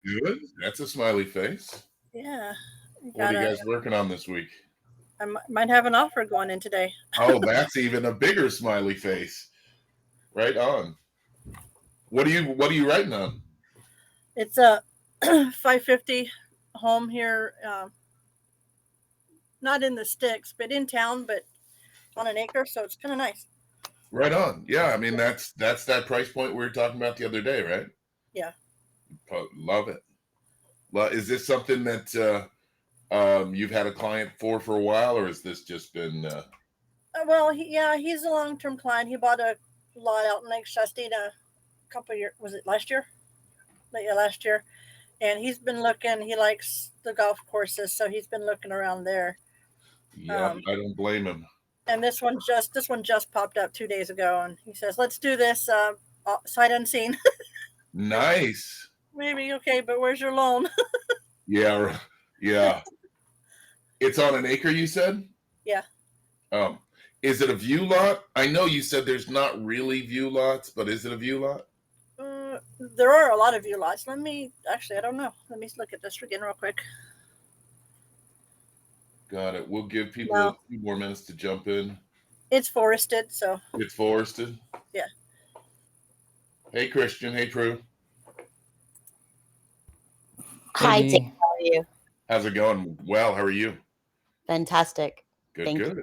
Good. That's a smiley face. Yeah, What are you gotta. guys working on this week? Might have an offer going in today. Oh, that's even a bigger smiley face. Right on. What are you writing on? It's a 550 home here, not in the sticks, but in town, but on an acre, so it's kind of nice. Right on. Yeah, I mean that's that price point we were talking about the other day, right? Yeah. Love it. Is this something that you've had a client for a while, or has this just been? Well, he's a long term client. He bought a lot out in Lake Shastina a couple of years. Was it last year? Yeah, last year. And he's been looking. He likes the golf courses, so he's been looking around there. Yep, Um, I don't blame him. and this one just popped up 2 days ago, and he says, "Let's do this sight unseen." Nice. Maybe okay, but where's your loan? Yeah, yeah. It's on an acre, you said? Yeah. Um, is it a view lot? I know you said there's not really view lots, but is it a view lot? There are a lot of view lots. I don't know. Let me look at this again real quick. Got it. We'll give people a No, few more minutes to jump in. it's forested, so It's forested. yeah. Hey, Christian. Hey, Prue. Hey, Hi, Tim. D. How are you? How's it going? Well, how are you? Fantastic. Good, Thank good.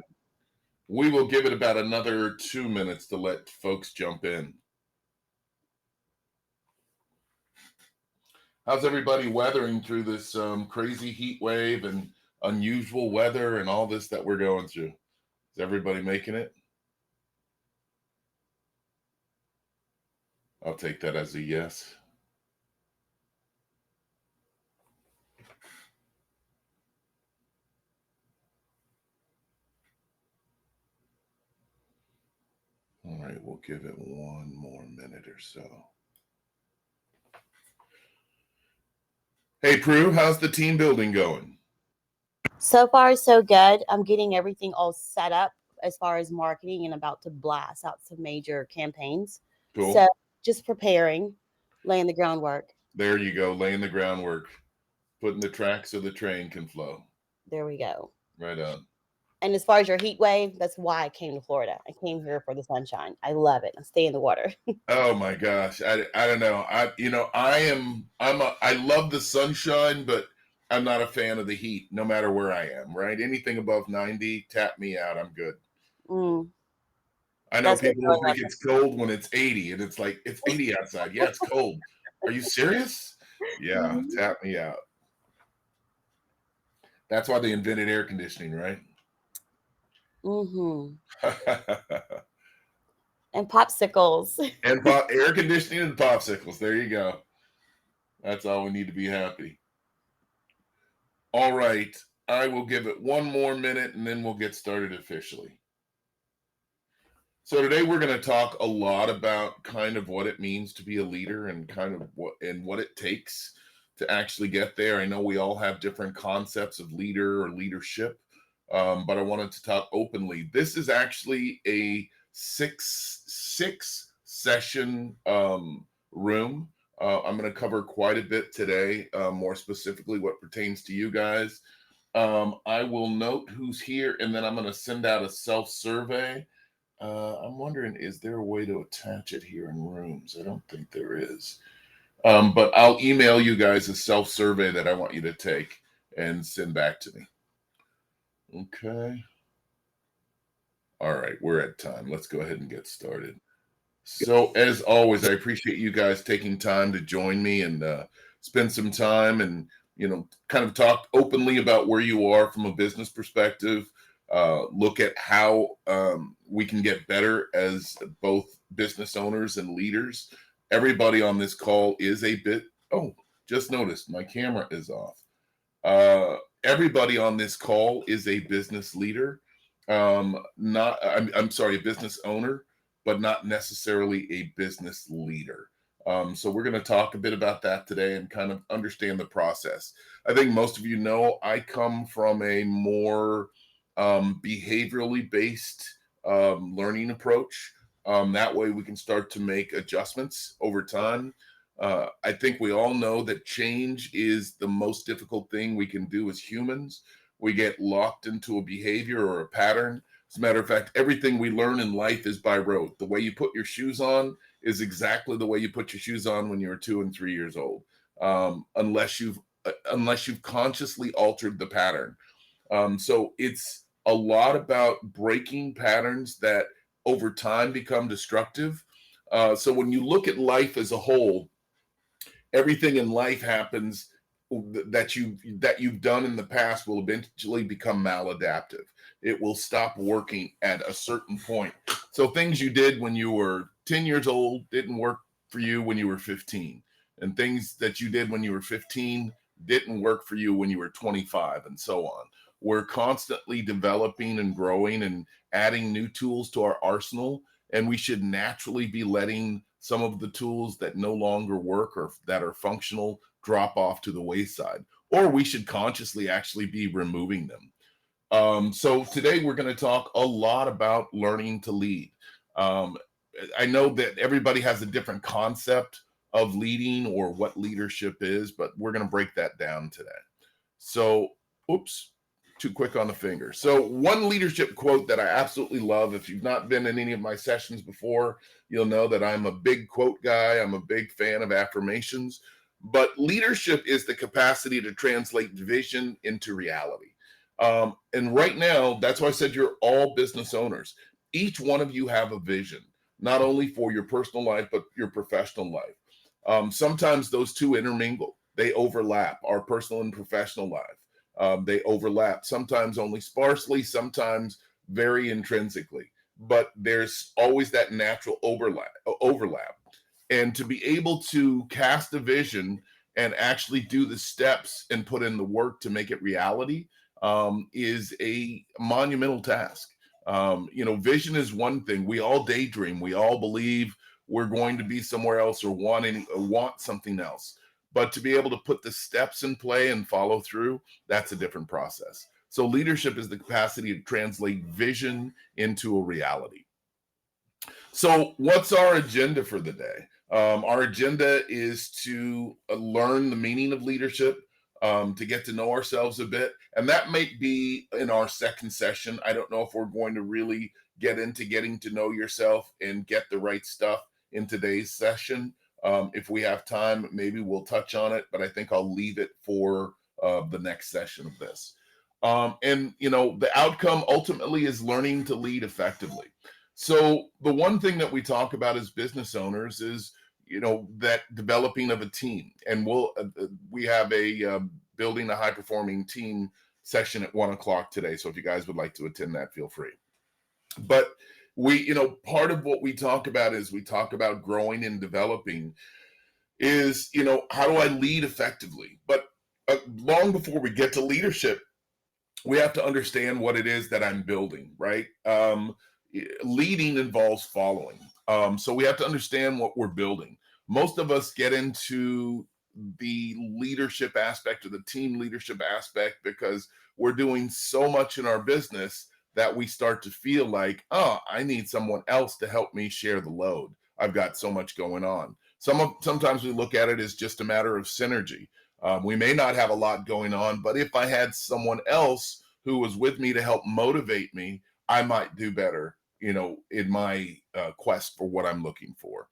We will give it about another 2 minutes to let folks jump in. How's everybody weathering through this crazy heat wave and unusual weather and all this that we're going through? Is everybody making it? I'll take that as a yes. All right, we'll give it one more minute or so. Hey, Prue, how's the team building going? So far, so good. I'm getting everything all set up as far as marketing and about to blast out some major campaigns. Cool. So just preparing, laying the groundwork. There you go, laying the groundwork, putting the track so the train can flow. There we go. Right on. And as far as your heat wave, that's why I came to Florida. I came here for the sunshine. I love it. I stay in the water. Oh my gosh, I don't know. I love the sunshine, but I'm not a fan of the heat. No matter where I am, right? Anything above 90, tap me out. I'm good. I know That's what people I think love. it's cold when it's 80, and it's like it's 80 outside. Yeah, it's cold. Are you serious? Yeah, tap me out. That's why they invented air conditioning, right? And popsicles. And air conditioning and popsicles. There you go. That's all we need to be happy. All right. I will give it one more minute and then we'll get started officially. So today we're going to talk a lot about kind of what it means to be a leader and kind of what it takes to actually get there. I know we all have different concepts of leader or leadership, but I wanted to talk openly. This is actually a six session room. I'm going to cover quite a bit today, more specifically what pertains to you guys. I will note who's here, and then I'm going to send out a self-survey. I'm wondering, is there a way to attach it here in Rooms? I don't think there is. But I'll email you guys a self-survey that I want you to take and send back to me. Okay. All right, we're at time. Let's go ahead and get started. So as always, I appreciate you guys taking time to join me and spend some time and, kind of talk openly about where you are from a business perspective. Look at how we can get better as both business owners and leaders. Everybody on this call is a bit, just noticed my camera is off. Everybody on this call is a business leader. I'm sorry, a business owner, but not necessarily a business leader. So we're going to talk a bit about that today and kind of understand the process. I think most of you know I come from a more behaviorally based learning approach. That way we can start to make adjustments over time. I think we all know that change is the most difficult thing we can do as humans. We get locked into a behavior or a pattern. As a matter of fact, everything we learn in life is by rote. The way you put your shoes on is exactly the way you put your shoes on when you were 2 and 3 years old, unless you've consciously altered the pattern. So it's a lot about breaking patterns that over time become destructive. So when you look at life as a whole, everything in life happens that you've done in the past will eventually become maladaptive. It will stop working at a certain point. So things you did when you were 10 years old didn't work for you when you were 15, and things that you did when you were 15 didn't work for you when you were 25, and so on. We're constantly developing and growing and adding new tools to our arsenal, and we should naturally be letting some of the tools that no longer work or that are functional drop off to the wayside, or we should consciously actually be removing them. So today we're going to talk a lot about learning to lead. Um, I know that everybody has a different concept of leading or what leadership is, but we're going to break that down today. So, oops, too quick on the finger. So, one leadership quote that I absolutely love, if you've not been in any of my sessions before, you'll know that I'm a big quote guy. I'm a big fan of affirmations. But leadership is the capacity to translate vision into reality. And right now, that's why I said you're all business owners. Each one of you have a vision, not only for your personal life, but your professional life. Sometimes those two intermingle, they overlap, our personal and professional life. They overlap, sometimes only sparsely, sometimes very intrinsically, but there's always that natural overlap. And to be able to cast a vision and actually do the steps and put in the work to make it reality is a monumental task. Vision is one thing. We all daydream. We all believe we're going to be somewhere else or want something else. But to be able to put the steps in play and follow through, that's a different process. So leadership is the capacity to translate vision into a reality. So what's our agenda for the day? Our agenda is to learn the meaning of leadership, to get to know ourselves a bit. And that might be in our second session. I don't know if we're going to really get into getting to know yourself and get the right stuff in today's session. If we have time, maybe we'll touch on it, but I think I'll leave it for the next session of this. The outcome ultimately is learning to lead effectively. So the one thing that we talk about as business owners is, that developing of a team. And we have a building a high performing team session at 1:00 today. So if you guys would like to attend that, feel free. But part of what we talk about is we talk about growing and developing is, how do I lead effectively? But long before we get to leadership, we have to understand what it is that I'm building, right? Leading involves following. So we have to understand what we're building. Most of us get into the leadership aspect or the team leadership aspect because we're doing so much in our business that we start to feel like, oh, I need someone else to help me share the load. I've got so much going on. Sometimes we look at it as just a matter of synergy. We may not have a lot going on, but if I had someone else who was with me to help motivate me, I might do better, in my quest for what I'm looking for.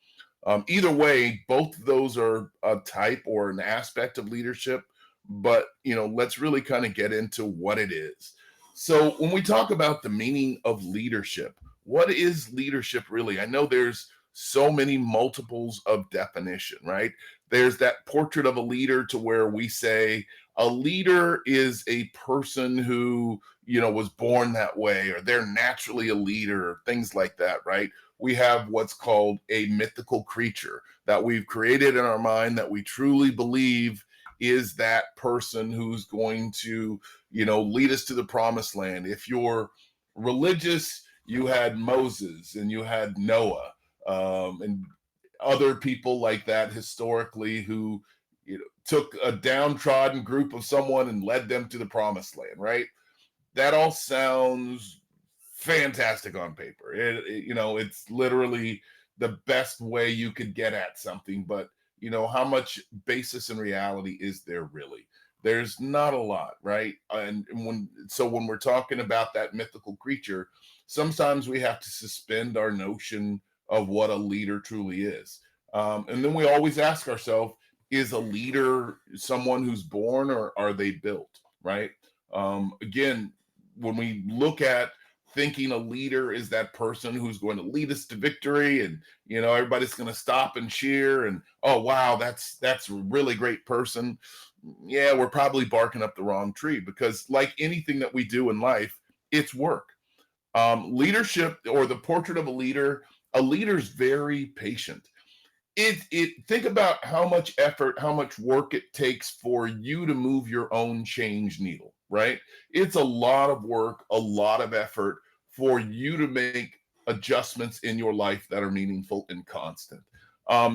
Either way, both of those are a type or an aspect of leadership, but, let's really kind of get into what it is. So when we talk about the meaning of leadership, what is leadership really? I know there's so many multiples of definition, right? There's that portrait of a leader to where we say a leader is a person who, was born that way, or they're naturally a leader, or things like that, right? We have what's called a mythical creature that we've created in our mind that we truly believe is that person who's going to, lead us to the promised land. If you're religious, you had Moses and you had Noah, and other people like that historically who took a downtrodden group of someone and led them to the promised land, right? That all sounds fantastic on paper. It's literally the best way you could get at something, but how much basis in reality is there really? There's not a lot, right? And when we're talking about that mythical creature, sometimes we have to suspend our notion of what a leader truly is. And then we always ask ourselves, is a leader someone who's born or are they built, right? Again, when we look at thinking a leader is that person who's going to lead us to victory, and everybody's going to stop and cheer, and oh wow, that's a really great person. Yeah, we're probably barking up the wrong tree, because like anything that we do in life, it's work. Leadership, or the portrait of a leader's very patient. It think about how much effort, how much work it takes for you to move your own change needle, right? It's a lot of work, a lot of effort for you to make adjustments in your life that are meaningful and constant.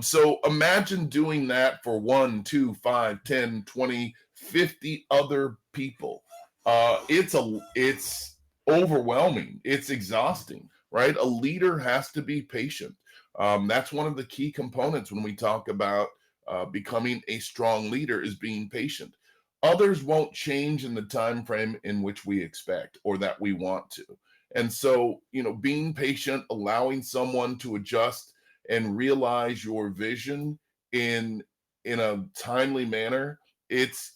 So imagine doing that for 1, 2, 5, 10, 20, 50 other people. It's overwhelming. It's exhausting, right? A leader has to be patient. That's one of the key components when we talk about becoming a strong leader, is being patient. Others won't change in the time frame in which we expect or that we want to. And so, being patient, allowing someone to adjust and realize your vision in a timely manner, it's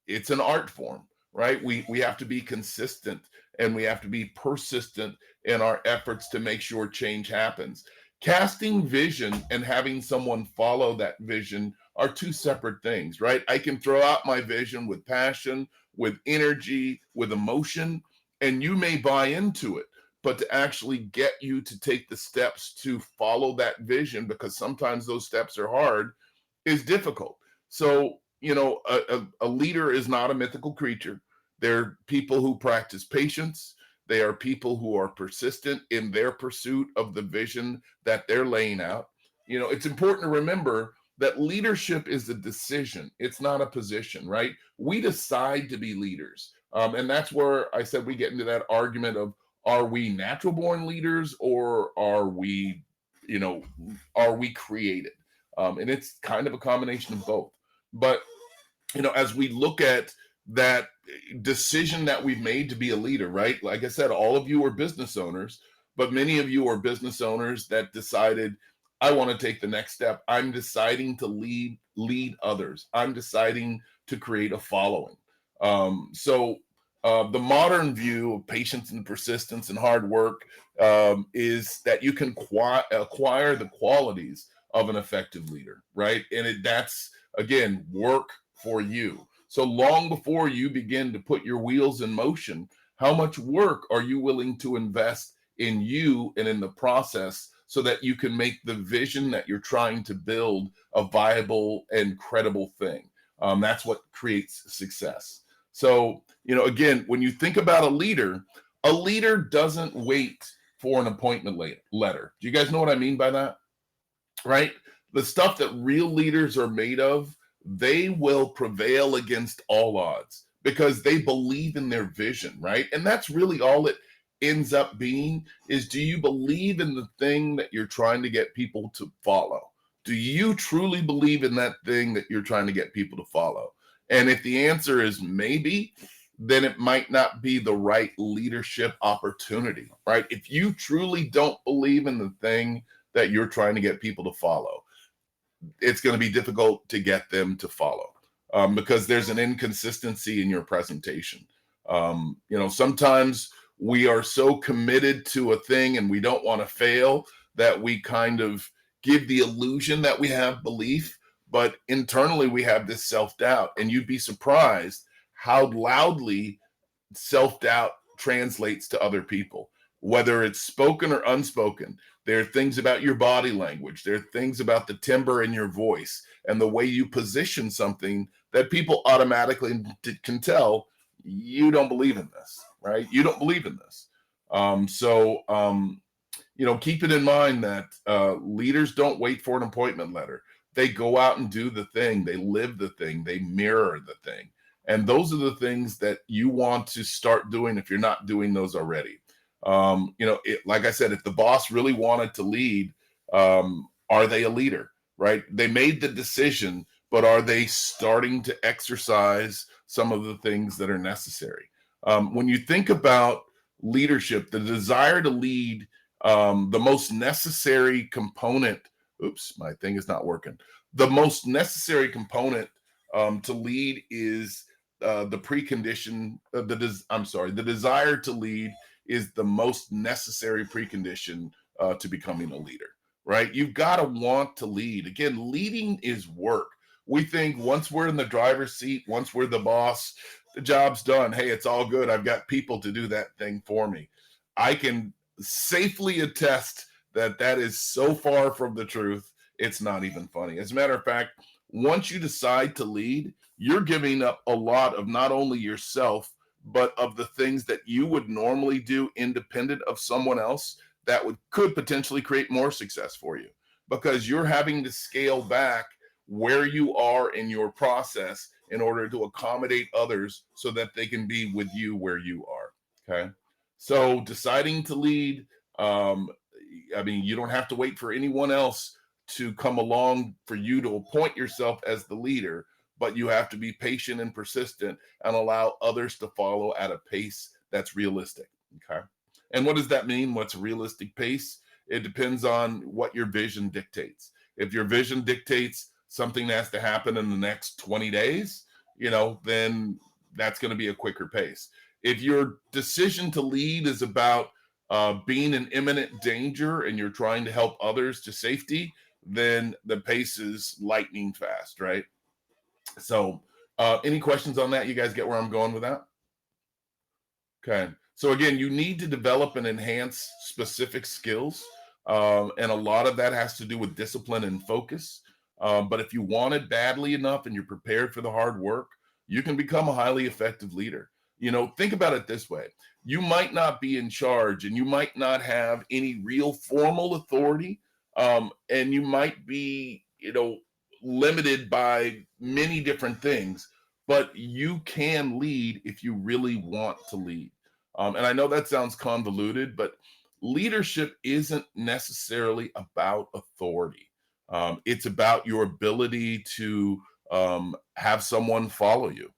an art form, right? We have to be consistent, and we have to be persistent in our efforts to make sure change happens. Casting vision and having someone follow that vision are two separate things, right? I can throw out my vision with passion, with energy, with emotion, and you may buy into it. But to actually get you to take the steps to follow that vision, because sometimes those steps are hard, is difficult. So, a leader is not a mythical creature. They're people who practice patience. They are people who are persistent in their pursuit of the vision that they're laying out. It's important to remember that leadership is a decision. It's not a position, right? We decide to be leaders. And that's where I said we get into that argument of, are we natural born leaders, or are we created? And it's kind of a combination of both. But as we look at that decision that we've made to be a leader, right? Like I said, all of you are business owners, but many of you are business owners that decided, I want to take the next step. I'm deciding to lead others. I'm deciding to create a following. So the modern view of patience and persistence and hard work is that you can acquire the qualities of an effective leader, right? And that's, again, work for you. So long before you begin to put your wheels in motion, how much work are you willing to invest in you and in the process, so that you can make the vision that you're trying to build a viable and credible thing? That's what creates success. So, again, when you think about a leader doesn't wait for an appointment letter. Do you guys know what I mean by that? Right? The stuff that real leaders are made of, they will prevail against all odds because they believe in their vision, right? And that's really all it ends up being, is, do you believe in the thing that you're trying to get people to follow? Do you truly believe in that thing that you're trying to get people to follow? And if the answer is maybe, then it might not be the right leadership opportunity, right? If you truly don't believe in the thing that you're trying to get people to follow, it's going to be difficult to get them to follow, because there's an inconsistency in your presentation. Sometimes we are so committed to a thing and we don't want to fail that we kind of give the illusion that we have belief, but internally we have this self-doubt. And you'd be surprised how loudly self-doubt translates to other people, whether it's spoken or unspoken. There are things about your body language. There are things about the timbre in your voice and the way you position something that people automatically can tell you don't believe in this, right? You don't believe in this. Keep it in mind that leaders don't wait for an appointment letter. They go out and do the thing. They live the thing. They mirror the thing. And those are the things that you want to start doing if you're not doing those already. Like I said, if the boss really wanted to lead, are they a leader, right? They made the decision, but are they starting to exercise some of the things that are necessary? When you think about leadership, the desire to lead, the most necessary component, oops, my thing is not working. The most necessary component to lead is the precondition, the desire to lead is the most necessary precondition to becoming a leader, right? You've got to want to lead. Again, leading is work. We think once we're in the driver's seat, once we're the boss, the job's done. Hey, it's all good. I've got people to do that thing for me. I can safely attest that that is so far from the truth. It's not even funny. As a matter of fact, once you decide to lead, you're giving up a lot of not only yourself, but of the things that you would normally do independent of someone else that could potentially create more success for you, because you're having to scale back where you are in your process in order to accommodate others so that they can be with you where you are. Okay. So deciding to lead, I mean, you don't have to wait for anyone else to come along for you to appoint yourself as the leader, but you have to be patient and persistent and allow others to follow at a pace that's realistic. Okay. And what does that mean? What's a realistic pace? It depends on what your vision dictates. If your vision dictates something that has to happen in the next 20 days, then that's going to be a quicker pace. If your decision to lead is about being in imminent danger and you're trying to help others to safety, then the pace is lightning fast, right? So, any questions on that? You guys get where I'm going with that? Okay. So again, you need to develop and enhance specific skills. And a lot of that has to do with discipline and focus. But if you want it badly enough and you're prepared for the hard work, you can become a highly effective leader. Think about it this way. You might not be in charge and you might not have any real formal authority. And you might be, limited by many different things, but you can lead if you really want to lead. And I know that sounds convoluted, but leadership isn't necessarily about authority. It's about your ability to have someone follow you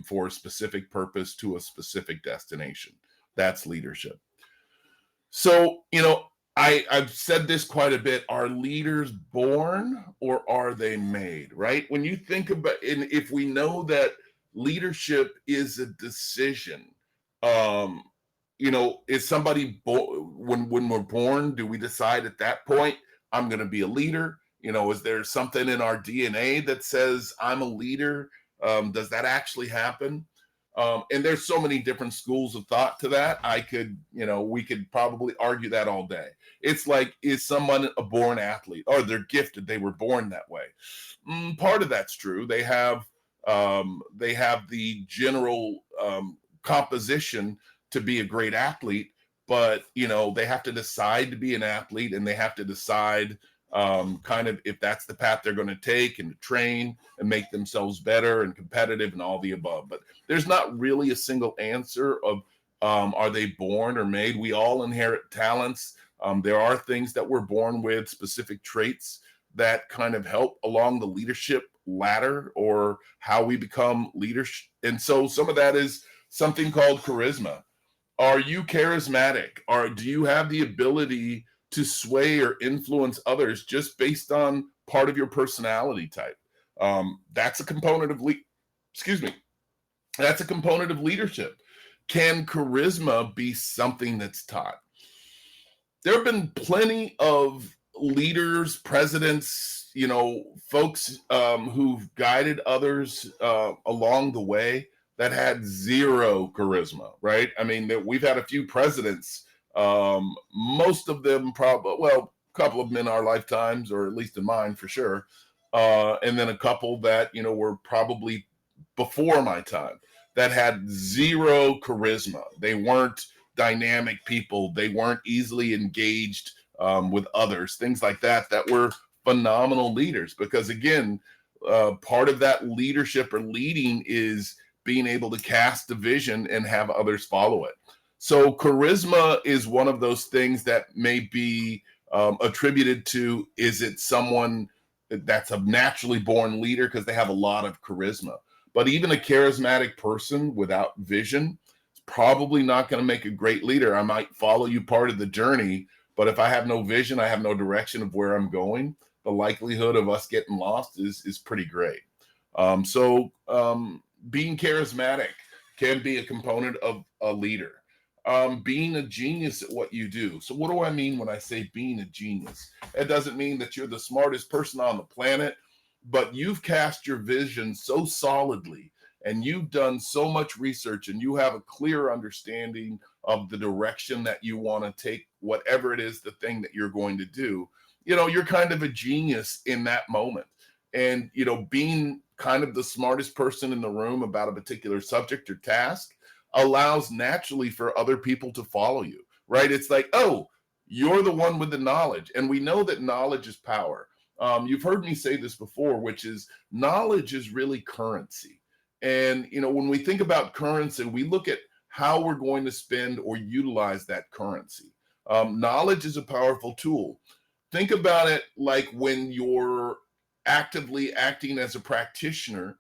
for a specific purpose to a specific destination. That's leadership. So, I've said this quite a bit. Are leaders born or are they made, right? When you think about, and if we know that leadership is a decision, um, is somebody when we're born, do we decide at that point, I'm going to be a leader? Is there something in our DNA that says I'm a leader? Does that actually happen? And there's so many different schools of thought to that. We could probably argue that all day. It's like, is someone a born athlete or they're gifted? They were born that way. Part of that's true. They have the general composition to be a great athlete, but they have to decide to be an athlete and they have to decide kind of if that's the path they're going to take and to train and make themselves better and competitive and all the above. But there's not really a single answer of are they born or made? We all inherit talents. There are things that we're born with, specific traits that kind of help along the leadership ladder or how we become leaders. And so some of that is something called charisma. Are you charismatic? Or do you have the ability to sway or influence others just based on part of your personality type? That's a component of that's a component of leadership. Can charisma be something that's taught? There have been plenty of leaders, presidents, folks who've guided others along the way that had zero charisma, right? I mean, we've had a few presidents, most of them probably, well, a couple of them in our lifetimes, or at least in mine for sure. And then a couple that, were probably before my time that had zero charisma. They weren't dynamic people. They weren't easily engaged with others, things like that were phenomenal leaders. Because again, part of that leadership or leading is being able to cast a vision and have others follow it. So charisma is one of those things that may be attributed to, is it someone that's a naturally born leader because they have a lot of charisma. But even a charismatic person without vision is probably not going to make a great leader. I might follow you part of the journey, but if I have no vision, I have no direction of where I'm going, the likelihood of us getting lost is pretty great. Being charismatic can be a component of a leader. Being a genius at what you do. So what do I mean when I say being a genius? It doesn't mean that you're the smartest person on the planet, but you've cast your vision so solidly and you've done so much research and you have a clear understanding of the direction that you want to take, whatever it is, the thing that you're going to do. You're kind of a genius in that moment. And, being kind of the smartest person in the room about a particular subject or task allows naturally for other people to follow you, right? It's like, oh, you're the one with the knowledge. And we know that knowledge is power. You've heard me say this before, which is knowledge is really currency. And, when we think about currency, we look at how we're going to spend or utilize that currency. Knowledge is a powerful tool. Think about it like when you're actively acting as a practitioner,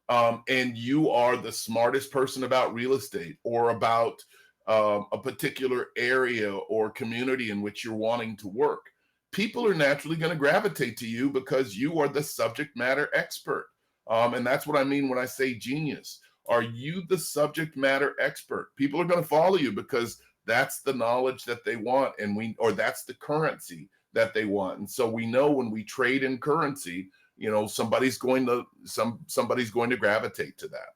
and you are the smartest person about real estate or about a particular area or community in which you're wanting to work. People are naturally going to gravitate to you because you are the subject matter expert. And that's what I mean when I say genius. Are you the subject matter expert? People are going to follow you because that's the knowledge that they want, or that's the currency that they want. And so we know when we trade in currency, somebody's going to gravitate to that.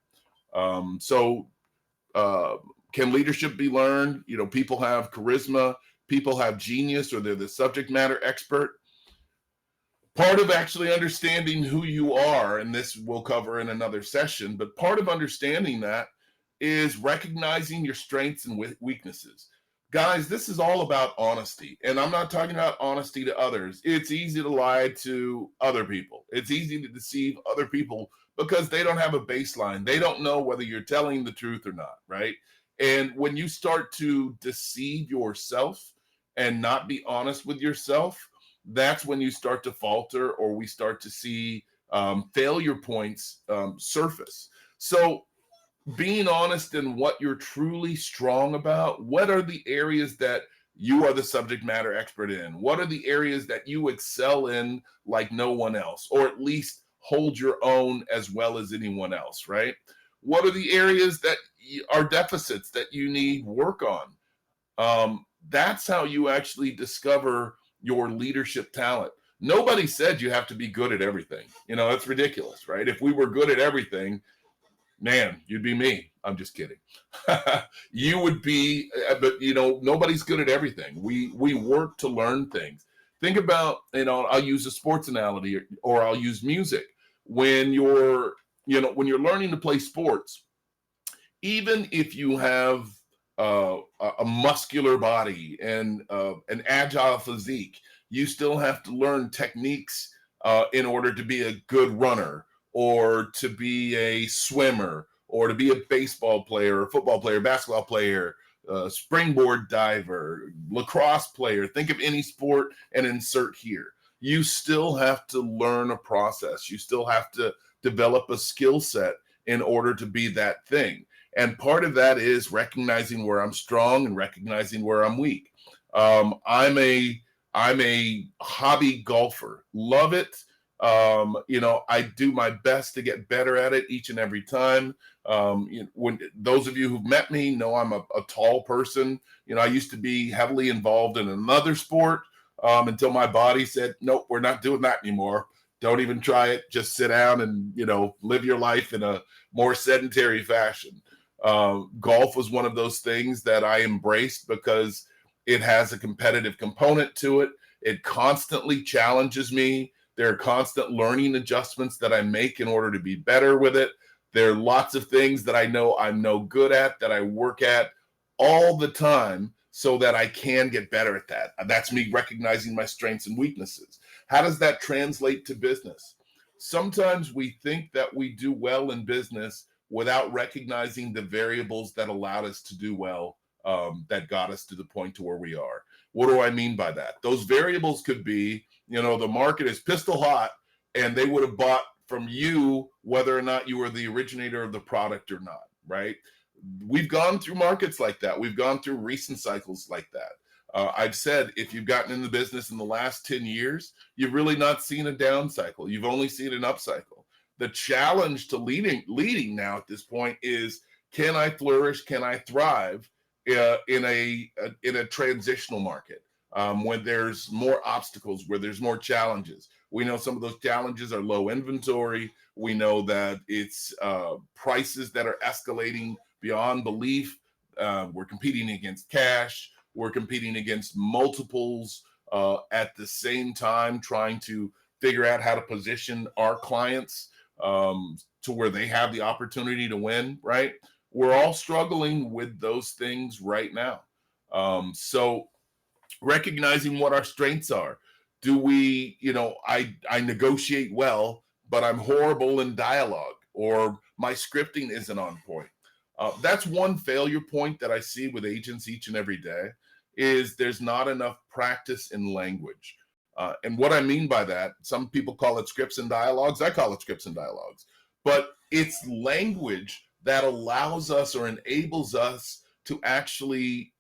Can leadership be learned? People have charisma, people have genius, or they're the subject matter expert. Part of actually understanding who you are, and this we'll cover in another session, but part of understanding that is recognizing your strengths and weaknesses. Guys, this is all about honesty. And I'm not talking about honesty to others. It's easy to lie to other people. It's easy to deceive other people because they don't have a baseline. They don't know whether you're telling the truth or not, right? And when you start to deceive yourself and not be honest with yourself, that's when you start to falter, or we start to see failure points surface. So being honest in what you're truly strong about, what are the areas that you are the subject matter expert in? What are the areas that you excel in like no one else, or at least hold your own as well as anyone else, right? What are the areas that are deficits that you need work on? That's how you actually discover your leadership talent. Nobody said you have to be good at everything. It's ridiculous, right? If we were good at everything, man, you'd be me. I'm just kidding. You would be, but nobody's good at everything. We work to learn things. Think about, I'll use a sports analogy, or I'll use music. When you're learning to play sports, even if you have a muscular body and an agile physique, you still have to learn techniques in order to be a good runner, or to be a swimmer, or to be a baseball player, or football player, basketball player, springboard diver, lacrosse player. Think of any sport and insert here. You still have to learn a process. You still have to develop a skill set in order to be that thing. And part of that is recognizing where I'm strong and recognizing where I'm weak. I'm a hobby golfer. Love it. I do my best to get better at it each and every time. When those of you who've met me know I'm a tall person. I used to be heavily involved in another sport until my body said, nope, we're not doing that anymore. Don't even try it. Just sit down and, live your life in a more sedentary fashion. Golf was one of those things that I embraced because it has a competitive component to it. It constantly challenges me. There are constant learning adjustments that I make in order to be better with it. There are lots of things that I know I'm no good at that I work at all the time so that I can get better at that. That's me recognizing my strengths and weaknesses. How does that translate to business? Sometimes we think that we do well in business without recognizing the variables that allowed us to do well, that got us to the point to where we are. What do I mean by that? Those variables could be, the market is pistol hot and they would have bought from you whether or not you were the originator of the product or not, right? We've gone through markets like that. We've gone through recent cycles like that. I've said if you've gotten in the business in the last 10 years, you've really not seen a down cycle. You've only seen an up cycle. The challenge to leading now at this point is, can I flourish? Can I thrive in a transitional market when there's more obstacles, where there's more challenges? We know some of those challenges are low inventory. We know that it's prices that are escalating beyond belief. We're competing against cash. We're competing against multiples at the same time, trying to figure out how to position our clients to where they have the opportunity to win, right? We're all struggling with those things right now. So recognizing what our strengths are. Do we, I negotiate well, but I'm horrible in dialogue, or my scripting isn't on point. That's one failure point that I see with agents each and every day, is there's not enough practice in language. And what I mean by that, some people call it scripts and dialogues. I call it scripts and dialogues. But it's language that allows us or enables us to actually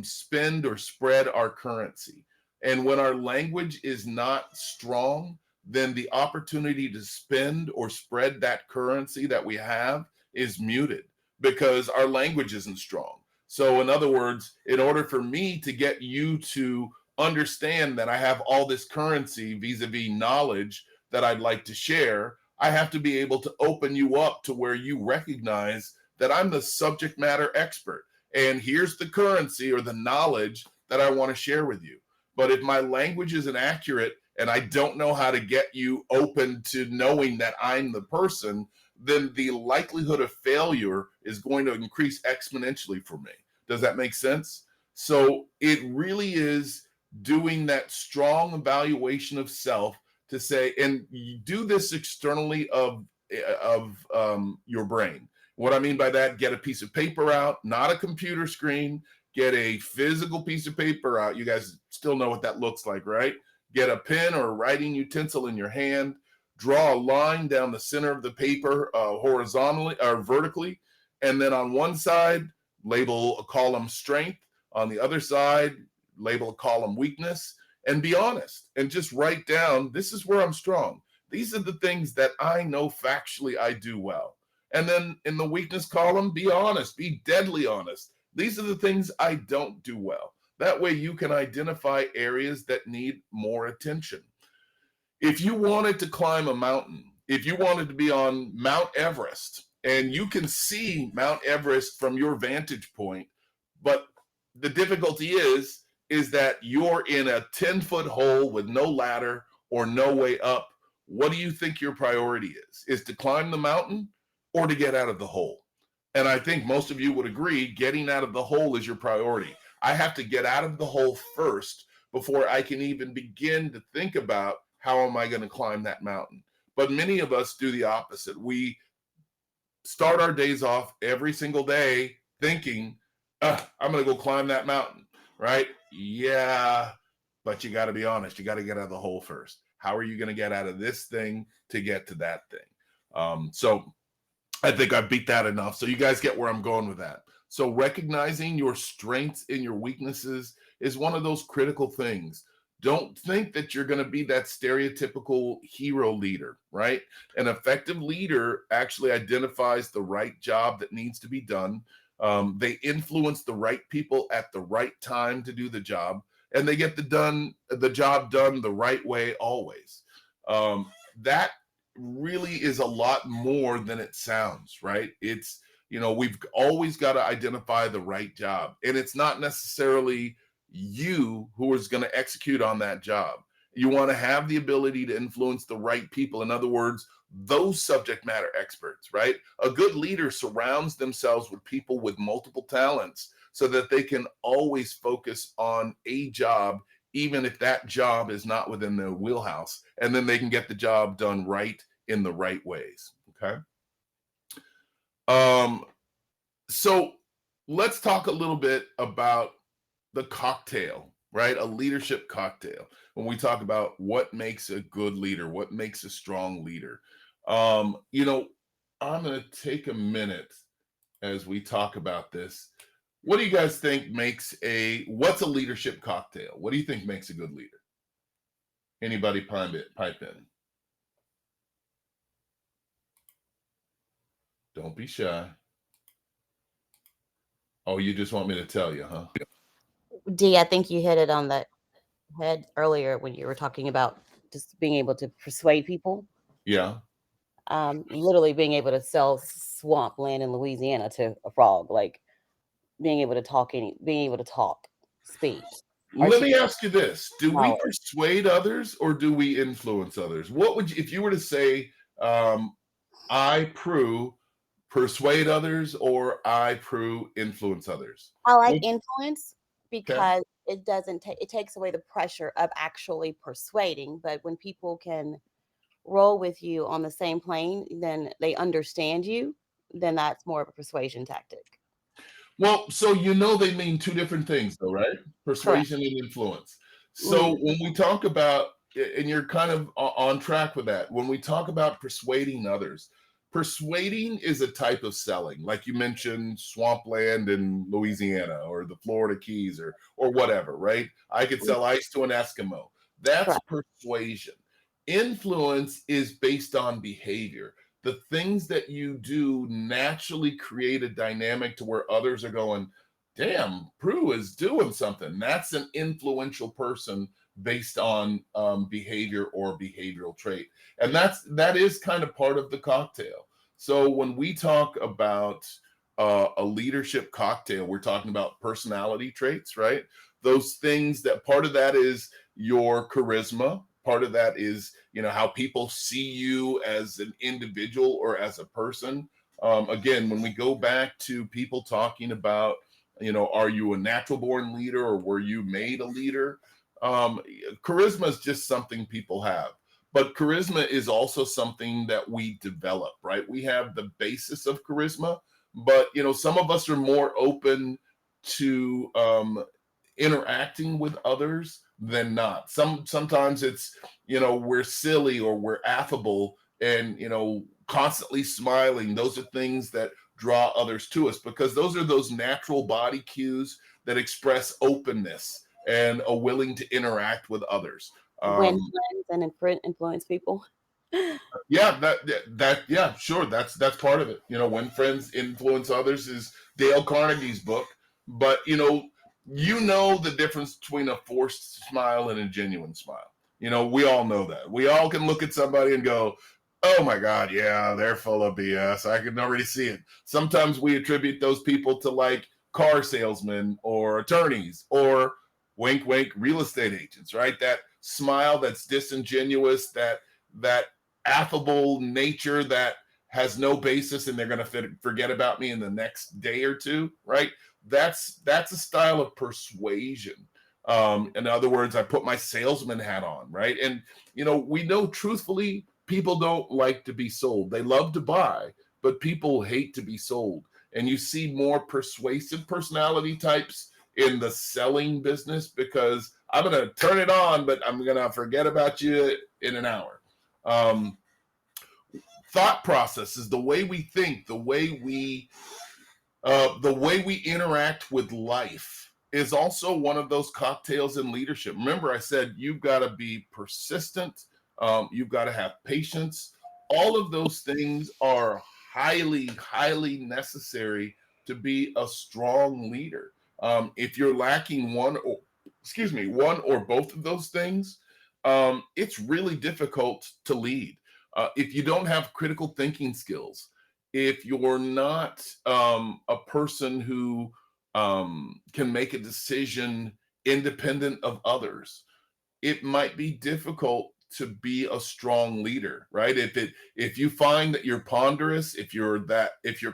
spend or spread our currency. And when our language is not strong, then the opportunity to spend or spread that currency that we have is muted because our language isn't strong. So in other words, in order for me to get you to understand that I have all this currency vis-a-vis knowledge that I'd like to share, I have to be able to open you up to where you recognize that I'm the subject matter expert. And here's the currency or the knowledge that I want to share with you. But if my language isn't accurate and I don't know how to get you open to knowing that I'm the person, then the likelihood of failure is going to increase exponentially for me. Does that make sense? So it really is doing that strong evaluation of self to say, and you do this externally of your brain. What I mean by that, get a piece of paper out, not a computer screen, get a physical piece of paper out. You guys still know what that looks like, right? Get a pen or a writing utensil in your hand, draw a line down the center of the paper horizontally or vertically, and then on one side, label a column strength. On the other side, label a column weakness, and be honest and just write down, this is where I'm strong. These are the things that I know factually I do well. And then in the weakness column, be honest, be deadly honest. These are the things I don't do well. That way you can identify areas that need more attention. If you wanted to climb a mountain, if you wanted to be on Mount Everest, and you can see Mount Everest from your vantage point, but the difficulty is that you're in a 10-foot hole with no ladder or no way up. What do you think your priority is? Is to climb the mountain or to get out of the hole? And I think most of you would agree getting out of the hole is your priority. I have to get out of the hole first before I can even begin to think about how am I going to climb that mountain. But many of us do the opposite. We start our days off every single day thinking, I'm going to go climb that mountain, right? Yeah, but you got to be honest. You got to get out of the hole first. How are you going to get out of this thing to get to that thing? So I think I beat that enough. So you guys get where I'm going with that. So recognizing your strengths and your weaknesses is one of those critical things. Don't think that you're going to be that stereotypical hero leader, right? An effective leader actually identifies the right job that needs to be done. They influence the right people at the right time to do the job, and they get the job done the right way always. That really is a lot more than it sounds, right? It's, we've always got to identify the right job, and it's not necessarily you who is going to execute on that job. You want to have the ability to influence the right people. In other words, those subject matter experts, right? A good leader surrounds themselves with people with multiple talents so that they can always focus on a job, even if that job is not within their wheelhouse, and then they can get the job done right in the right ways. Okay. So let's talk a little bit about the cocktail right? A leadership cocktail. When we talk about what makes a good leader, what makes a strong leader, you know, I'm going to take a minute as we talk about this. What do you guys think what's a leadership cocktail? What do you think makes a good leader? Anybody pipe in? Don't be shy. Oh, you just want me to tell you, huh? D, I think you hit it on the head earlier when you were talking about just being able to persuade people. Yeah. Literally being able to sell swamp land in Louisiana to a frog, like being able to speak, Let me articulate ask you this. Do we knowledge. persuade others or do we influence others? What would you, if you were to say, um, I, Prue, persuade others or I, Prue, influence others? I like Which- influence Okay. because it doesn't take it takes away the pressure of actually persuading. But when people can roll with you on the same plane, then they understand you, then that's more of a persuasion tactic. Well, so they mean two different things, though, right? Correct. Persuasion and influence. So Mm, when we talk about, and you're kind of on track with that, when we talk about persuading others, persuading is a type of selling, like you mentioned, swampland in Louisiana or the Florida Keys or whatever, right? I could mm, sell ice to an Eskimo. That's correct. persuasion. Influence is based on behavior. The things that you do naturally create a dynamic to where others are going, damn, Prue is doing something. That's an influential person based on behavior or behavioral trait. And that is kind of part of the cocktail. So when we talk about a leadership cocktail, we're talking about personality traits, right? Those things that part of that is your charisma, part of that is how people see you as an individual or as a person. Again, when we go back to people talking about, are you a natural born leader or were you made a leader? Charisma is just something people have, but charisma is also something that we develop, right? We have the basis of charisma, but some of us are more open to interacting with others than not. Sometimes it's, we're silly or we're affable and constantly smiling. Those are things that draw others to us because those are those natural body cues that express openness and a willing to interact with others. Win friends and influence people. Yeah, yeah, sure, that's part of it. When friends influence others is Dale Carnegie's book, but the difference between a forced smile and a genuine smile. We all know that. We all can look at somebody and go, oh my God, yeah, they're full of BS. I can already see it. Sometimes we attribute those people to like car salesmen or attorneys or wink wink real estate agents, right? That smile that's disingenuous, that affable nature that has no basis and they're going to forget about me in the next day or two, right? That's a style of persuasion. In other words, I put my salesman hat on, right? And we know truthfully people don't like to be sold. They love to buy, but people hate to be sold. And you see more persuasive personality types in the selling business because I'm going to turn it on, but I'm going to forget about you in an hour. Um, Thought process is the way we think, the way we interact with life is also one of those cocktails in leadership. Remember, I said you've got to be persistent. You've got to have patience. All of those things are highly, highly necessary to be a strong leader. If you're lacking one or both of those things, it's really difficult to lead. If you don't have critical thinking skills, if you're not a person who can make a decision independent of others, it might be difficult to be a strong leader, right? If you find that you're ponderous, if you're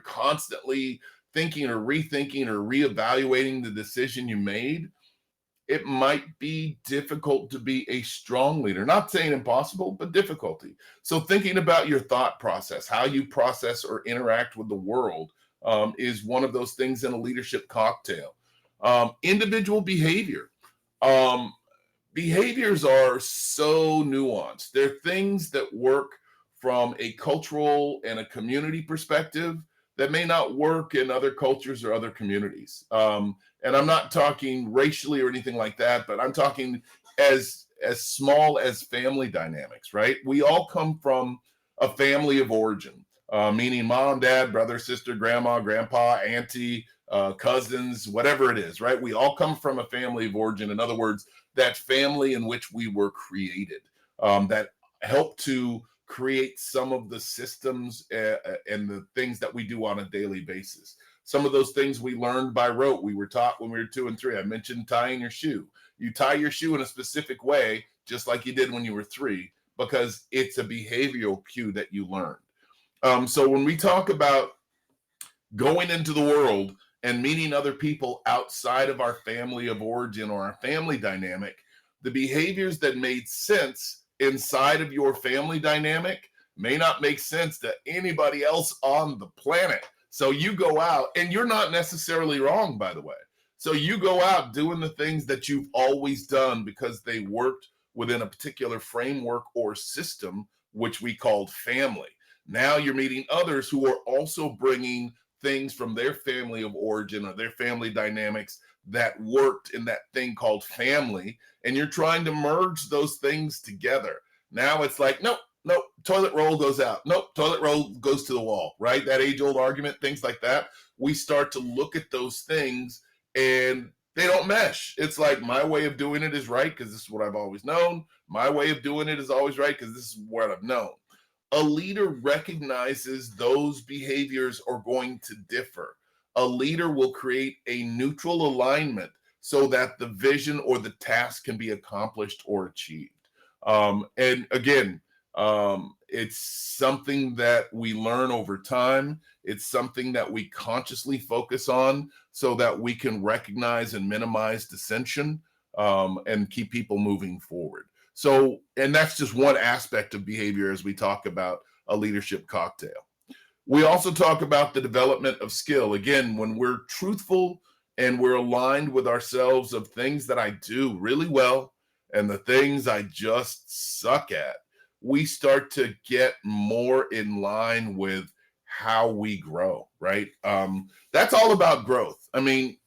constantly thinking or rethinking or reevaluating the decision you made, it might be difficult to be a strong leader. Not saying impossible, but difficulty. So thinking about your thought process, how you process or interact with the world, is one of those things in a leadership cocktail. Individual behavior. Um, Behaviors are so nuanced. They're things that work from a cultural and a community perspective that may not work in other cultures or other communities. And I'm not talking racially or anything like that, but I'm talking as small as family dynamics, right? We all come from a family of origin, meaning mom, dad, brother, sister, grandma, grandpa, auntie, cousins, whatever it is, right? We all come from a family of origin. In other words, that family in which we were created, that help to create some of the systems and the things that we do on a daily basis. Some of those things we learned by rote. We were taught when we were 2 and 3. I mentioned tying your shoe. You tie your shoe in a specific way, just like you did when you were 3, because it's a behavioral cue that you learned. So when we talk about going into the world and meeting other people outside of our family of origin or our family dynamic, the behaviors that made sense inside of your family dynamic may not make sense to anybody else on the planet. So you go out, and you're not necessarily wrong, by the way. So you go out doing the things that you've always done because they worked within a particular framework or system, which we called family. Now you're meeting others who are also bringing things from their family of origin or their family dynamics that worked in that thing called family, and you're trying to merge those things together. Now it's like, nope, nope, toilet roll goes out. Nope, toilet roll goes to the wall, right? That age-old argument, things like that. We start to look at those things and they don't mesh. It's like my way of doing it is right because this is what I've always known. My way of doing it is always right because this is what I've known. A leader recognizes those behaviors are going to differ. A leader will create a neutral alignment so that the vision or the task can be accomplished or achieved. And again, it's something that we learn over time. It's something that we consciously focus on so that we can recognize and minimize dissension, and keep people moving forward. So, and that's just one aspect of behavior as we talk about a leadership cocktail. We also talk about the development of skill. Again, when we're truthful and we're aligned with ourselves of things that I do really well and the things I just suck at, we start to get more in line with how we grow, right? That's all about growth. I mean,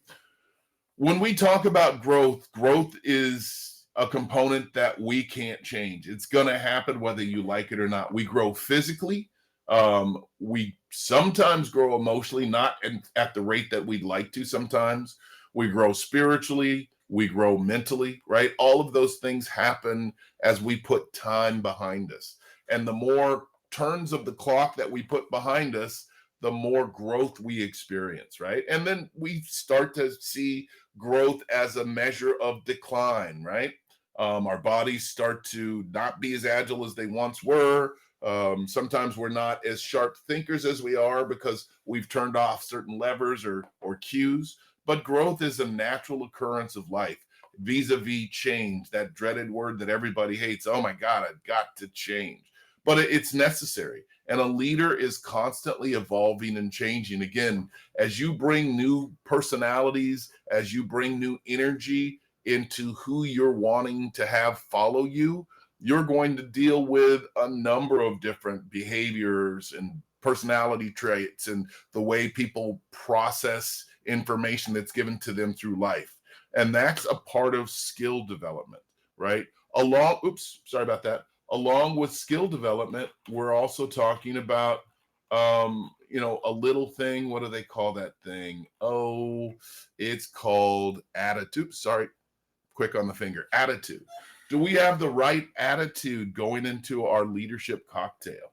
when we talk about growth, growth is a component that we can't change. It's going to happen whether you like it or not. We grow physically. We sometimes grow emotionally, not at the rate that we'd like to sometimes. We grow spiritually. We grow mentally, right? All of those things happen as we put time behind us. And the more turns of the clock that we put behind us, the more growth we experience, right? And then we start to see growth as a measure of decline, right? Our bodies start to not be as agile as they once were. Sometimes we're not as sharp thinkers as we are because we've turned off certain levers or cues. But growth is a natural occurrence of life, vis-a-vis change, that dreaded word that everybody hates. Oh my God, I've got to change. But it's necessary. And a leader is constantly evolving and changing. Again, as you bring new personalities, as you bring new energy into who you're wanting to have follow you, you're going to deal with a number of different behaviors and personality traits and the way people process information that's given to them through life. And that's a part of skill development, right? Sorry about that. Along with skill development, we're also talking about, a little thing. What do they call that thing? Oh, it's called attitude. Sorry, quick on the finger. Attitude. Do we have the right attitude going into our leadership cocktail?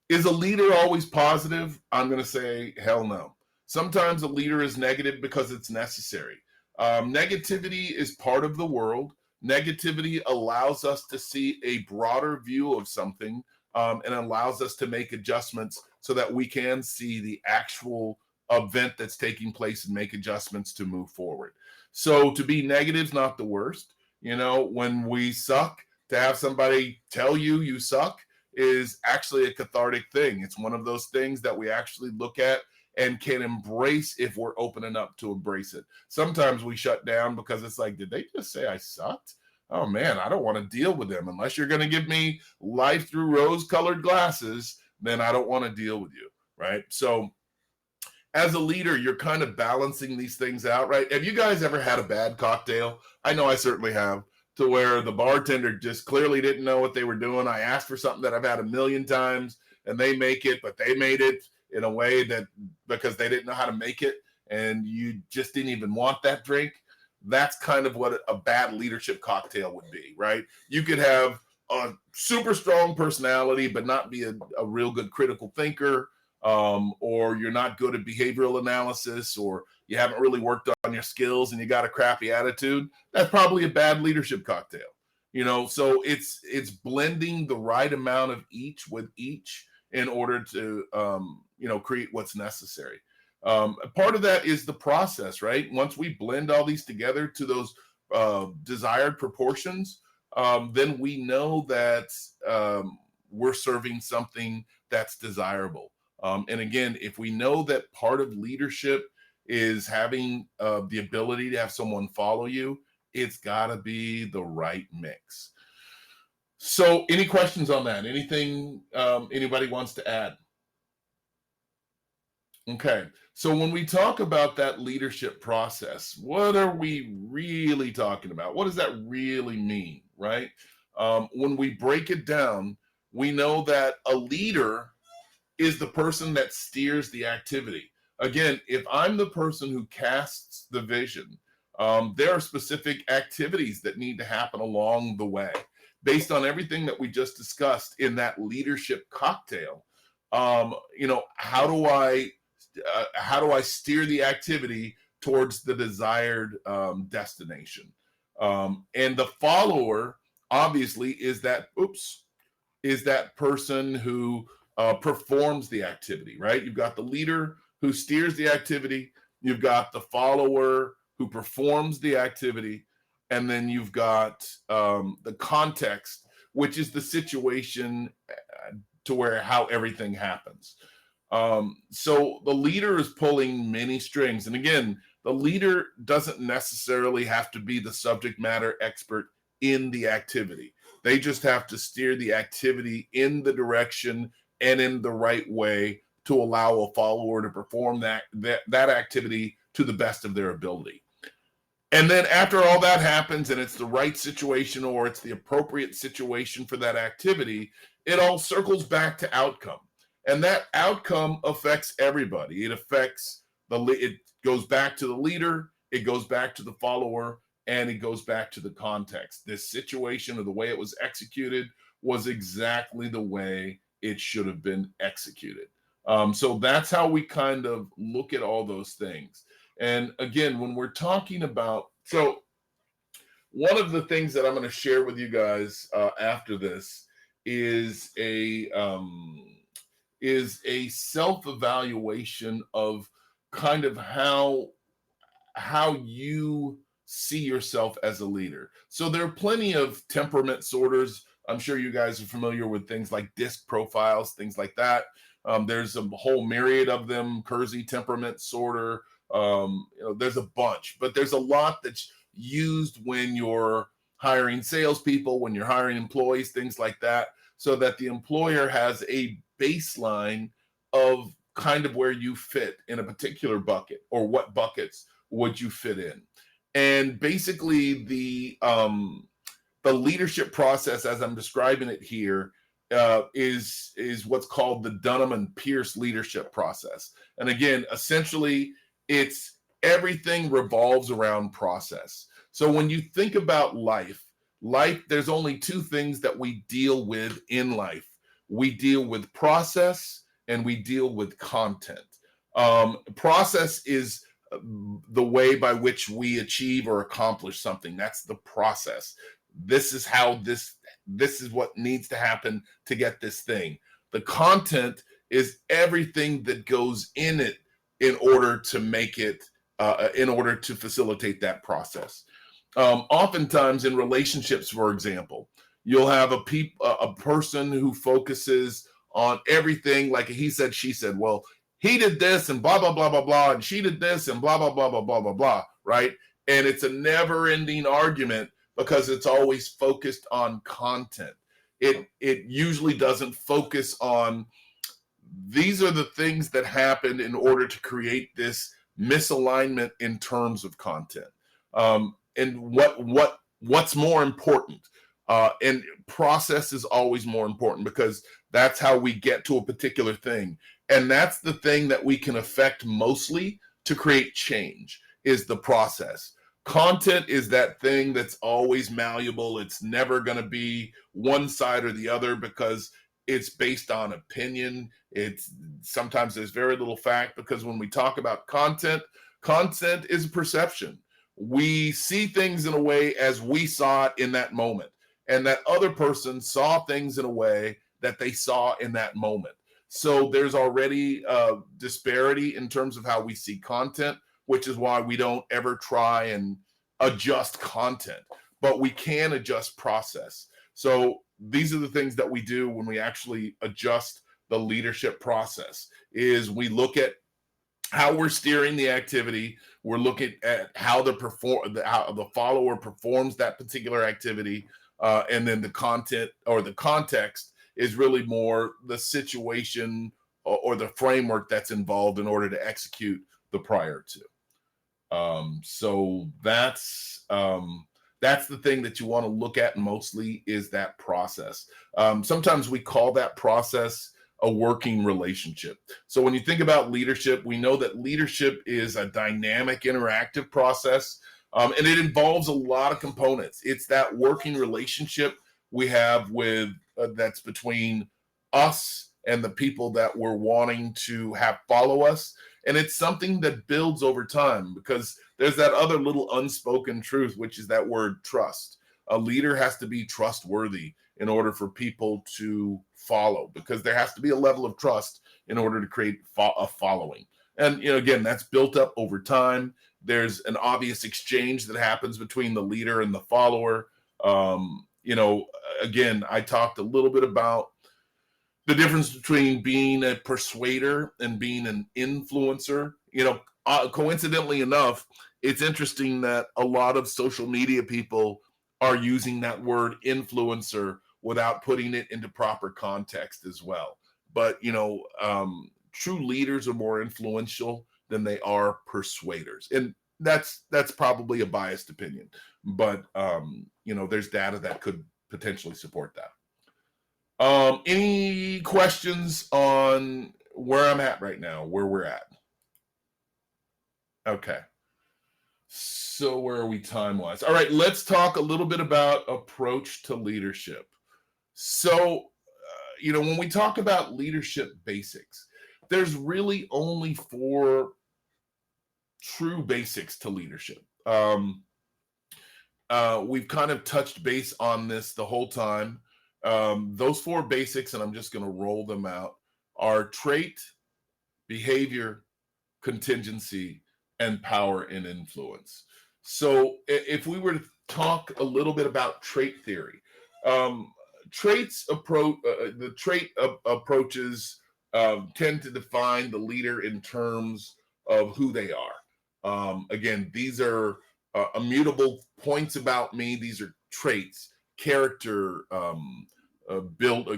Is a leader always positive? I'm going to say hell no. Sometimes a leader is negative because it's necessary. Negativity is part of the world. Negativity allows us to see a broader view of something, and allows us to make adjustments so that we can see the actual event that's taking place and make adjustments to move forward. So to be negative is not the worst. When we suck, to have somebody tell you suck is actually a cathartic thing. It's one of those things that we actually look at and can embrace if we're open enough to embrace it. Sometimes we shut down because it's like, did they just say I sucked? Oh man, I don't want to deal with them. Unless you're going to give me life through rose-colored glasses, then I don't want to deal with you, right? So as a leader, you're kind of balancing these things out, right? Have you guys ever had a bad cocktail? I know I certainly have, to where the bartender just clearly didn't know what they were doing. I asked for something that I've had a million times and they make it, but they made it in a way that because they didn't know how to make it and you just didn't even want that drink. That's kind of what a bad leadership cocktail would be, right? You could have a super strong personality, but not be a real good critical thinker, or you're not good at behavioral analysis, or you haven't really worked on your skills and you got a crappy attitude. That's probably a bad leadership cocktail, so it's blending the right amount of each with each in order to create what's necessary. Part of that is the process, right? Once we blend all these together to those desired proportions, then we know that we're serving something that's desirable. And again, if we know that part of leadership is having the ability to have someone follow you, it's got to be the right mix. So any questions on that? Anything anybody wants to add? Okay, so when we talk about that leadership process, what are we really talking about? What does that really mean, right? When we break it down, we know that a leader is the person that steers the activity. Again, if I'm the person who casts the vision, there are specific activities that need to happen along the way. Based on everything that we just discussed in that leadership cocktail, how do I steer the activity towards the desired destination? And the follower, obviously, is that person who performs the activity, right? You've got the leader who steers the activity. You've got the follower who performs the activity. And then you've got the context, which is the situation to where how everything happens. So the leader is pulling many strings. And again, the leader doesn't necessarily have to be the subject matter expert in the activity. They just have to steer the activity in the direction and in the right way to allow a follower to perform that activity to the best of their ability. And then after all that happens and it's the right situation or it's the appropriate situation for that activity, it all circles back to outcome. And that outcome affects everybody. It goes back to the leader, it goes back to the follower, and it goes back to the context. This situation or the way it was executed was exactly the way it should have been executed. So that's how we kind of look at all those things. And again, when we're talking about, so one of the things that I'm going to share with you guys after this is a self-evaluation of kind of how you see yourself as a leader. So there are plenty of temperament sorters. I'm sure you guys are familiar with things like disc profiles, things like that. There's a whole myriad of them. Kersey temperament sorter. There's a bunch, but there's a lot that's used when you're hiring salespeople, when you're hiring employees, things like that, so that the employer has a baseline of kind of where you fit in a particular bucket, or what buckets would you fit in. And basically the leadership process, as I'm describing it here, is what's called the Dunham and Pierce leadership process. And again, essentially, it's everything revolves around process. So when you think about life, there's only two things that we deal with in life. We deal with process and we deal with content. Process is the way by which we achieve or accomplish something. That's the process. This is how this is what needs to happen to get this thing. The content is everything that goes in it in order to make it, in order to facilitate that process. Oftentimes in relationships, for example, you'll have a person who focuses on everything like he said, she said. Well, he did this and blah, blah, blah, blah, blah, and she did this and blah, blah, blah, blah, blah, blah, blah, right? And it's a never ending argument because it's always focused on content. It usually doesn't focus on these are the things that happened in order to create this misalignment in terms of content. And what's more important? And process is always more important because that's how we get to a particular thing. And that's the thing that we can affect mostly to create change is the process. Content is that thing that's always malleable. It's never going to be one side or the other because it's based on opinion. It's sometimes there's very little fact because when we talk about content, content is perception. We see things in a way as we saw it in that moment, and that other person saw things in a way that they saw in that moment. So there's already a disparity in terms of how we see content, which is why we don't ever try and adjust content, but we can adjust process. So these are the things that we do when we actually adjust the leadership process is we look at how we're steering the activity. We're looking at how how the follower performs that particular activity. And then the content or the context is really more the situation or the framework that's involved in order to execute the prior to. So that's the thing that you want to look at mostly is that process. Sometimes we call that process a working relationship. So when you think about leadership, we know that leadership is a dynamic, interactive process, and it involves a lot of components. It's that working relationship we have with that's between us and the people that we're wanting to have follow us. And it's something that builds over time because there's that other little unspoken truth, which is that word trust. A leader has to be trustworthy in order for people to follow because there has to be a level of trust in order to create a following. And, again, that's built up over time. There's an obvious exchange that happens between the leader and the follower. Again, I talked a little bit about the difference between being a persuader and being an influencer. Coincidentally enough, it's interesting that a lot of social media people are using that word influencer without putting it into proper context as well. But, true leaders are more influential than they are persuaders. And that's probably a biased opinion. But, there's data that could potentially support that. Any questions on where I'm at right now, where we're at? Okay. So where are we time-wise? All right, let's talk a little bit about approach to leadership. So, when we talk about leadership basics, there's really only 4 true basics to leadership. We've kind of touched base on this the whole time. Those 4 basics, and I'm just going to roll them out, are trait, behavior, contingency, and power and influence. So if we were to talk a little bit about trait theory, the trait approaches tend to define the leader in terms of who they are. Again, these are immutable points about me. These are traits, character,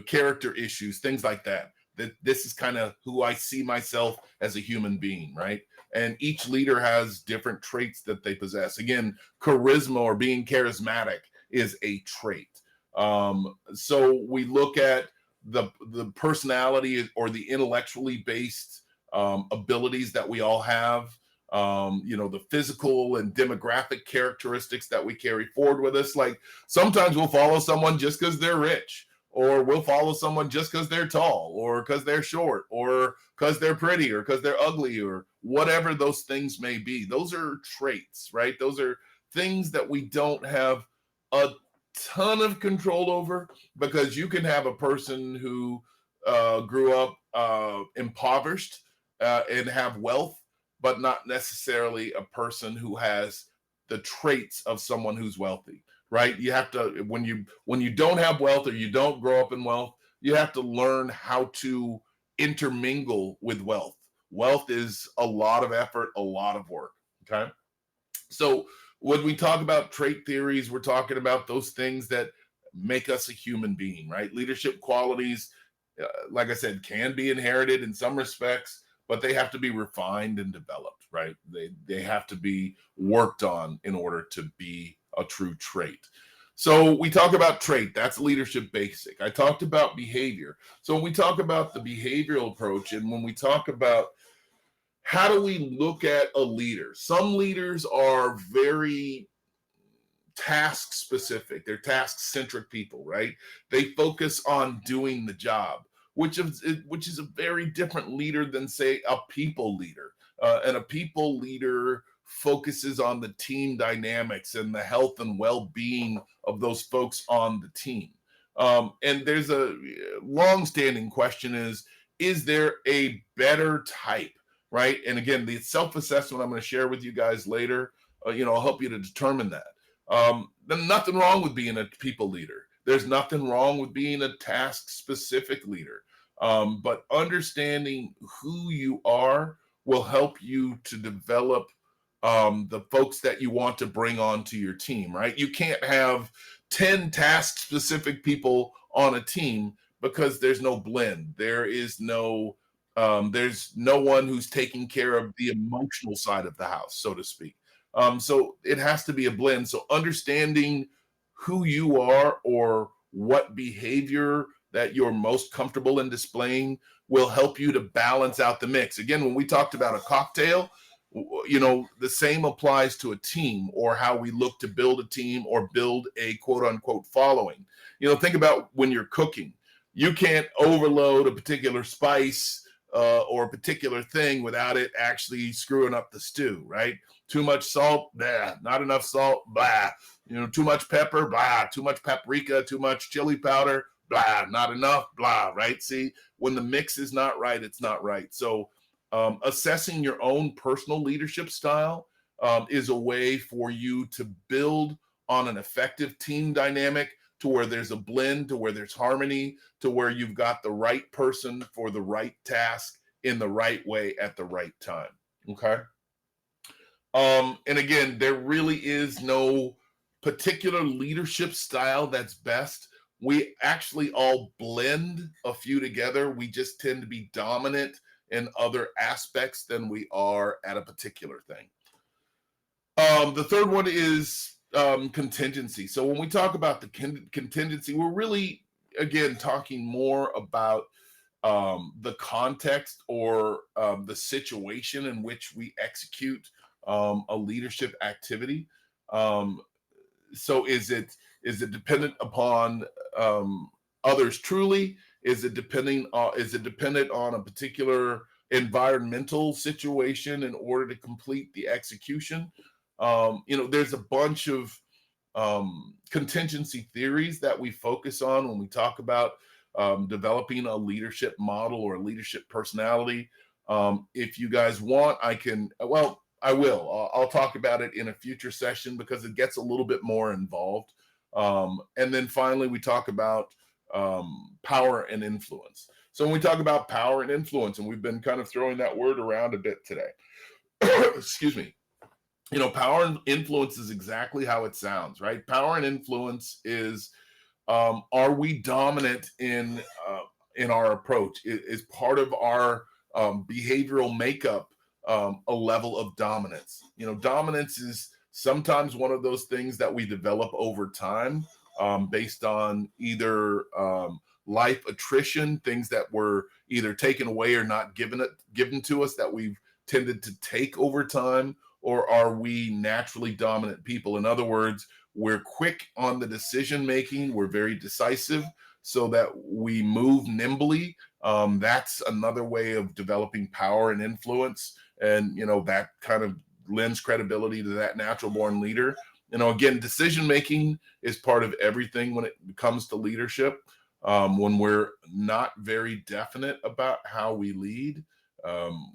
character issues, things like that. This is kind of who I see myself as a human being, right? And each leader has different traits that they possess. Again, charisma or being charismatic is a trait. So we look at the personality or the intellectually based abilities that we all have. The physical and demographic characteristics that we carry forward with us. Like sometimes we'll follow someone just because they're rich, or we'll follow someone just because they're tall, or because they're short, or because they're pretty, or because they're ugly, or whatever those things may be. Those are traits, right? Those are things that we don't have a ton of control over, because you can have a person who grew up impoverished and have wealth, but not necessarily a person who has the traits of someone who's wealthy, right? You have to, when you don't have wealth or you don't grow up in wealth, you have to learn how to intermingle with wealth, Wealth is a lot of effort, a lot of work. Okay. So when we talk about trait theories, we're talking about those things that make us a human being, right? Leadership qualities, like I said, can be inherited in some respects, but they have to be refined and developed, right? They have to be worked on in order to be a true trait. So we talk about trait, that's leadership basic. I talked about behavior. So when we talk about the behavioral approach, and when we talk about how do we look at a leader, some leaders are very task specific. They're task centric people, right? They focus on doing the job, which is a very different leader than, say, a people leader. And a people leader focuses on the team dynamics and the health and well-being of those folks on the team. And there's a long-standing question: is there a better type, right? And again, the self-assessment I'm going to share with you guys later, I'll help you to determine that. Then nothing wrong with being a people leader. There's nothing wrong with being a task specific leader. But understanding who you are will help you to develop the folks that you want to bring onto your team, right? You can't have 10 task specific people on a team because there's no blend. There's no one who's taking care of the emotional side of the house, so to speak. So it has to be a blend. So understanding who you are or what behavior that you're most comfortable in displaying will help you to balance out the mix. Again, when we talked about a cocktail, the same applies to a team, or how we look to build a team or build a quote unquote following. Think about when you're cooking. You can't overload a particular spice or a particular thing without it actually screwing up the stew, right? Too much salt, blah. Not enough salt, blah. Too much pepper, blah. Too much paprika, too much chili powder, blah. Not enough, blah, right? See, when the mix is not right, it's not right. So assessing your own personal leadership style is a way for you to build on an effective team dynamic, to where there's a blend, to where there's harmony, to where you've got the right person for the right task in the right way at the right time. Okay. And again, there really is no particular leadership style that's best. We actually all blend a few together. We just tend to be dominant in other aspects than we are at a particular thing. The third one is contingency. So when we talk about the contingency, we're really, again, talking more about the context or the situation in which we execute a leadership activity. So is it dependent upon others truly? Is it dependent on a particular environmental situation in order to complete the execution? There's a bunch of contingency theories that we focus on when we talk about developing a leadership model or a leadership personality. If you guys want, I will. I'll talk about it in a future session because it gets a little bit more involved. And then finally, we talk about power and influence. So when we talk about power and influence, and we've been kind of throwing that word around a bit today, excuse me. Power and influence is exactly how it sounds, right? Power and influence is, are we dominant in our approach? Is part of our behavioral makeup a level of dominance? Dominance is sometimes one of those things that we develop over time based on either life attrition, things that were either taken away or not given to us that we've tended to take over time. Or are we naturally dominant people? In other words, we're quick on the decision making. We're very decisive so that we move nimbly. That's another way of developing power and influence. And, that kind of lends credibility to that natural born leader. Again, decision making is part of everything when it comes to leadership. When we're not very definite about how we lead,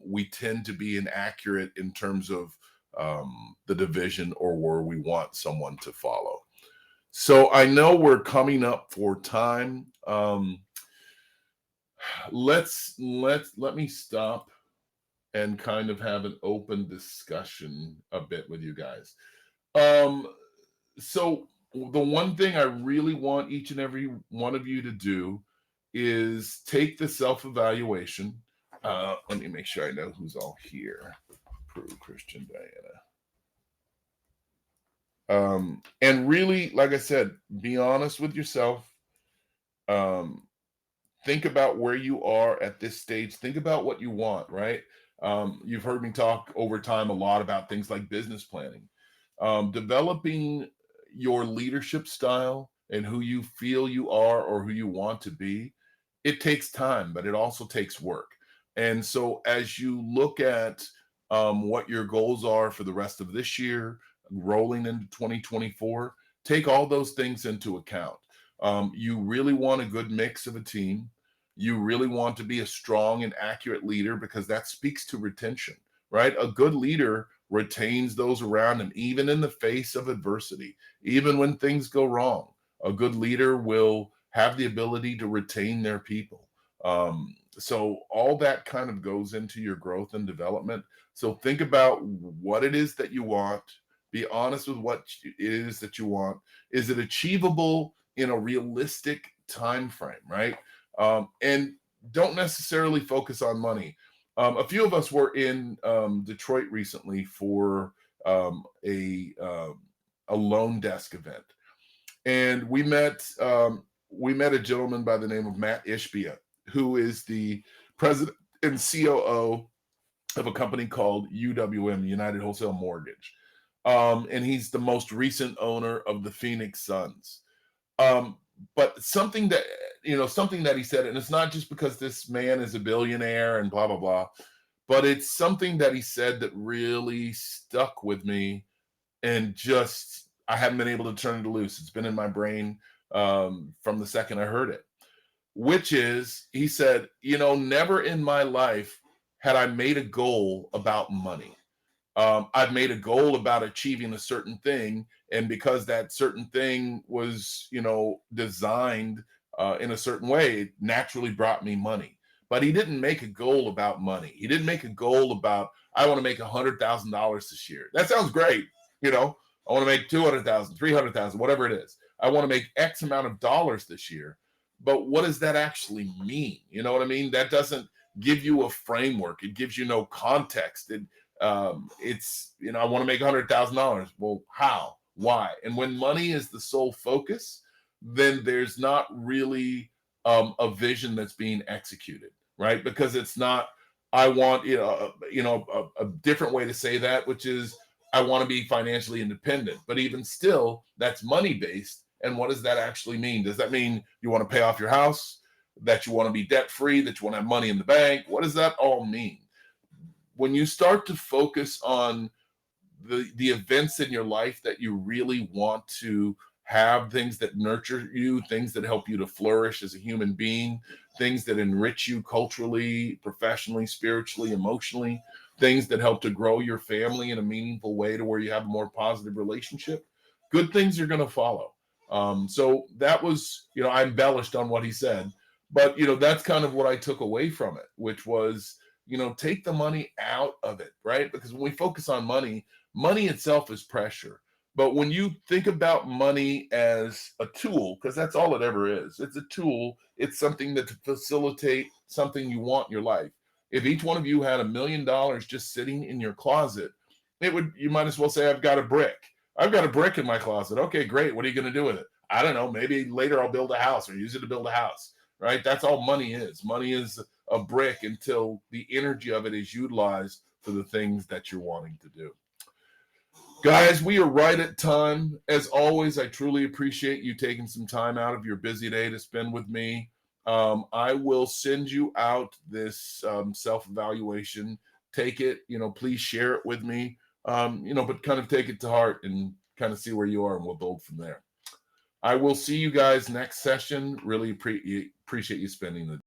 we tend to be inaccurate in terms of the division or where we want someone to follow. So I know we're coming up for time. Let me stop and kind of have an open discussion a bit with you guys. So the one thing I really want each and every one of you to do is take the self-evaluation. Let me make sure I know who's all here. Prue, Christian, Diana. And really, like I said, be honest with yourself. Think about where you are at this stage. Think about what you want, right? You've heard me talk over time a lot about things like business planning. Developing your leadership style and who you feel you are or who you want to be, it takes time, but it also takes work. And so as you look at what your goals are for the rest of this year, rolling into 2024, take all those things into account. You really want a good mix of a team. You really want to be a strong and accurate leader because that speaks to retention, right? A good leader retains those around him, even in the face of adversity, even when things go wrong. A good leader will have the ability to retain their people. So all that kind of goes into your growth and development. So think about what it is that you want. Be honest with what it is that you want. Is it achievable in a realistic time frame, right? And don't necessarily focus on money. A few of us were in Detroit recently for a loan desk event, and we met a gentleman by the name of Matt Ishbia, who is the president and COO of a company called UWM, United Wholesale Mortgage, and he's the most recent owner of the Phoenix Suns. But something that he said, and it's not just because this man is a billionaire and blah blah blah, but it's something that he said that really stuck with me, and just I haven't been able to turn it loose. It's been in my brain from the second I heard it, which is he said, never in my life had I made a goal about money. I've made a goal about achieving a certain thing, and because that certain thing was, designed in a certain way, it naturally brought me money. But he didn't make a goal about money. He didn't make a goal about I want to make $100,000 this year. That sounds great, I want to make 200,000, 300,000, whatever it is. I want to make X amount of dollars this year. But what does that actually mean? You know what I mean? That doesn't give you a framework. It gives you no context. It's I want to make $100,000. Well, how? Why? And when money is the sole focus, then there's not really a vision that's being executed, right? Because it's not. I want a different way to say that, which is I want to be financially independent. But even still, that's money based. And what does that actually mean? Does that mean you want to pay off your house? That you want to be debt free? That you want to have money in the bank? What does that all mean? When you start to focus on the events in your life that you really want to have, things that nurture you, things that help you to flourish as a human being, things that enrich you culturally, professionally, spiritually, emotionally, things that help to grow your family in a meaningful way to where you have a more positive relationship, good things are going to follow. So that was, I embellished on what he said, but that's kind of what I took away from it, which was, take the money out of it, right? Because when we focus on money, money itself is pressure. But when you think about money as a tool, because that's all it ever is, it's a tool. It's something that to facilitate something you want in your life. If each one of you had $1 million just sitting in your closet, you might as well say, I've got a brick. I've got a brick in my closet. Okay, great. What are you going to do with it? I don't know. Maybe later I'll build a house or use it to build a house, right? That's all money is. Money is a brick until the energy of it is utilized for the things that you're wanting to do. Guys, we are right at time. As always, I truly appreciate you taking some time out of your busy day to spend with me. I will send you out this self-evaluation. Take it, please share it with me, but kind of take it to heart and kind of see where you are, and we'll build from there. I will see you guys next session. Really appreciate you spending the